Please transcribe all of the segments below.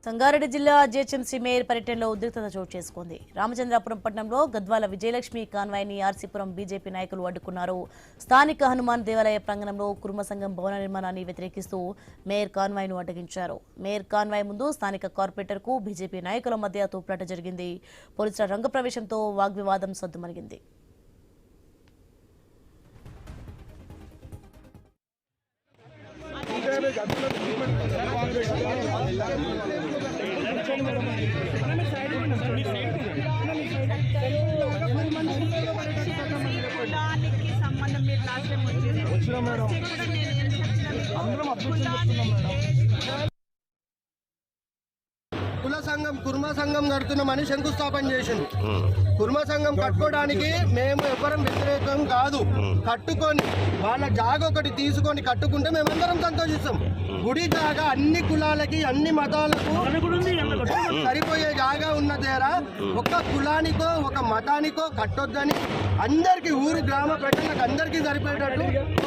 సంగారెడ్డి జిల్లా GHMC mayor పర్యటనలో ఉద్రిక్తత చోటు చేసుకుంది. రామచంద్రాపురం పట్టణంలో గద్వాల విజయలక్ష్మి కాన్వాయ్ని ఆర్సీపురం బీజేపీ నాయకులు అడ్డుకున్నారు. స్థానిక హనుమాన్ దేవాలయ ప్రాంగణంలో కుర్మ సంఘం భవన నిర్మాణాన్ని వ్యతిరేకిస్తూ మేయర్ కాన్వాయ్ను అడ్డగించారు. మేయర్ కాన్వాయ్ ముందు స్థానిక కార్పొరేటర్కు బీజేపీ నాయకుల మధ్య తోపులాట జరిగింది. పోలీసుల రంగప్రవేశంతో వాగ్వివాదం సద్దుమణిగింది. సంబంధం మీరు లాస్ట్ టైం వచ్చిన మేడం అందరం అబ్జెక్షన్ చెప్తున్నాం మేడం. కుల సంఘం కుర్మ సంఘం కడుతున్నామని శంకుస్థాపన చేసింది. కుర్మ సంఘం కట్టుకోవడానికి మేము ఎవరం వ్యతిరేకం కాదు. కట్టుకొని వాళ్ళ జాగా ఒకటి తీసుకొని కట్టుకుంటే మేమందరం సంతోషిస్తాం. గుడి జాగా అన్ని కులాలకి అన్ని మతాలకు సరిపోయే జాగా ఉన్న దగ్గర ఒక కులానికో ఒక మతానికో కట్టొద్దని అందరికి ఊరు గ్రామ ప్రజలకు అందరికీ సరిపోయేటట్టు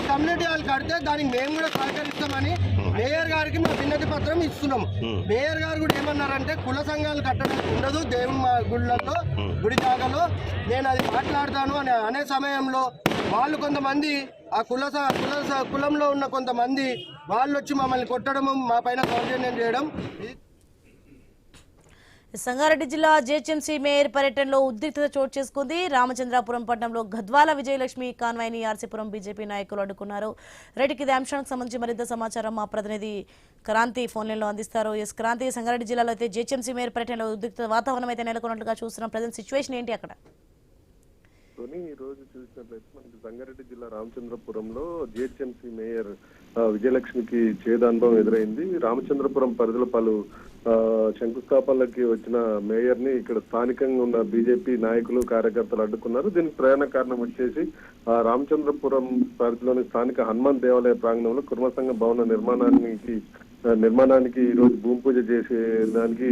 కమ్యూనిటీ హాల్ కడితే దానికి మేము కూడా సహకరిస్తామని మేయర్ గారికి మా విన్నతి పత్రం ఇస్తున్నాం. మేయర్ గారు కూడా ఏమన్నారంటే కుల సంఘాలు కట్టడం ఉండదు దేవుని గుళ్ళల్లో గుడి జాగాలో, నేను అది మాట్లాడతాను అని అనే సమయంలో వాళ్ళు కొంతమంది ఆ కులంలో ఉన్న కొంతమంది వాళ్ళు వచ్చి మమ్మల్ని కొట్టడము, మా పైన దౌర్జన్యం చేయడం. సంగారెడ్డి జిల్లా జీహెచ్ఎంసీ మేయర్ పర్యటనలో ఉద్రిక్తత చోటు చేసుకుంది. రామచంద్రాపురం పట్టణంలో గద్వాల విజయలక్ష్మి కాన్వాయ్ని ఆర్సీపురం బీజేపీ నాయకులు అడ్డుకున్నారు. రైట్కి ఇది అంశానికి సంబంధించి మరింత సమాచారం మా ప్రతినిధి క్రాంతి ఫోన్లైన్లో అందిస్తారు. క్రాంతి, సంగారెడ్డి జిల్లాలో అయితే జీహెచ్ఎంసీ మేయర్ పర్యటనలో ఉద్రిక్త వాతావరణం అయితే నెలకొన్నట్లుగా చూస్తున్నాం. ప్రజెంట్ సిచ్యువేషన్ ఏంటి అక్కడ? ఈ రోజు చూసినట్లయితే మనకి సంగారెడ్డి జిల్లా రామచంద్రపురంలో జీహెచ్ఎంసీ మేయర్ విజయలక్ష్మికి చేదు అనుభవం ఎదురైంది. రామచంద్రపురం పరిధిలో పలు శంకుస్థాపనలకి వచ్చిన మేయర్ ని ఇక్కడ స్థానికంగా ఉన్న బీజేపీ నాయకులు కార్యకర్తలు అడ్డుకున్నారు. దీనికి ప్రయాణ కారణం వచ్చేసి రామచంద్రపురం పరిధిలోని స్థానిక హనుమాన్ దేవాలయ ప్రాంగణంలో కుర్మ సంఘ భవన నిర్మాణానికి ఈ రోజు భూమి పూజ చేసేదానికి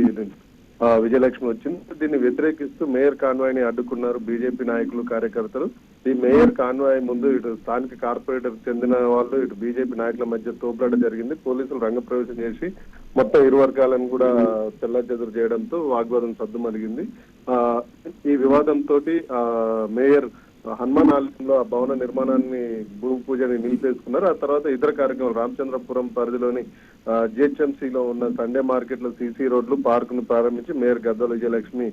విజయలక్ష్మి వచ్చింది. దీన్ని వ్యతిరేకిస్తూ మేయర్ కాన్వాయ్ని అడ్డుకున్నారు బీజేపీ నాయకులు కార్యకర్తలు. ఈ మేయర్ కాన్వాయ్ ముందు ఇటు స్థానిక కార్పొరేటర్ చెందిన వాళ్ళు ఇటు బీజేపీ నాయకుల మధ్య తోపులాట జరిగింది. పోలీసులు రంగప్రవేశం చేసి మొత్తం ఇరు వర్గాలను కూడా చెల్లాచెదురు చేయడంతో వాగ్వాదం సద్దుమణిగింది. ఈ వివాదంతో మేయర్ హనుమాన్ ఆలయంలో ఆ భవన నిర్మాణాన్ని భూమి పూజని నిలిపేసుకున్నారు. ఆ తర్వాత ఇతర కార్యక్రమాలు రామచంద్రపురం పరిధిలోని జిహెచ్ఎంసీలో ఉన్న సండే మార్కెట్ లో సీసీ రోడ్లు పార్కును ప్రారంభించి మేయర్ గద్వాల విజయలక్ష్మి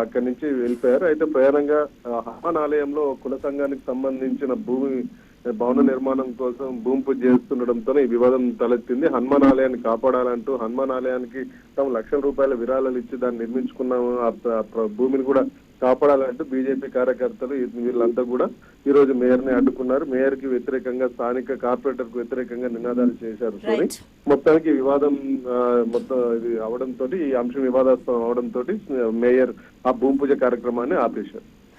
అక్కడి నుంచి వెళ్ళిపోయారు. అయితే ప్రయాణంగా హనుమాన్ ఆలయంలో కుల సంఘానికి సంబంధించిన భవన నిర్మాణం కోసం భూమి పూజ చేస్తుండటంతో ఈ వివాదం తలెత్తింది. హనుమాన్ ఆలయాన్ని కాపాడాలంటూ హనుమాన్ ఆలయానికి తాము లక్షల రూపాయల విరాళాలు ఇచ్చి దాన్ని నిర్మించుకున్నాము, భూమిని కూడా కాపాడాలంటూ బీజేపీ కార్యకర్తలు వీళ్ళంతా కూడా ఈ రోజు మేయర్ ని అడ్డుకున్నారు. మేయర్ కి వ్యతిరేకంగా స్థానిక కార్పొరేటర్ కు వ్యతిరేకంగా నినాదాలు చేశారు. మొత్తానికి వివాదం ఇది అవడంతో ఈ అంశం వివాదాస్పదం అవడంతో మేయర్ ఆ భూమి పూజ కార్యక్రమాన్ని ఆపేశారు.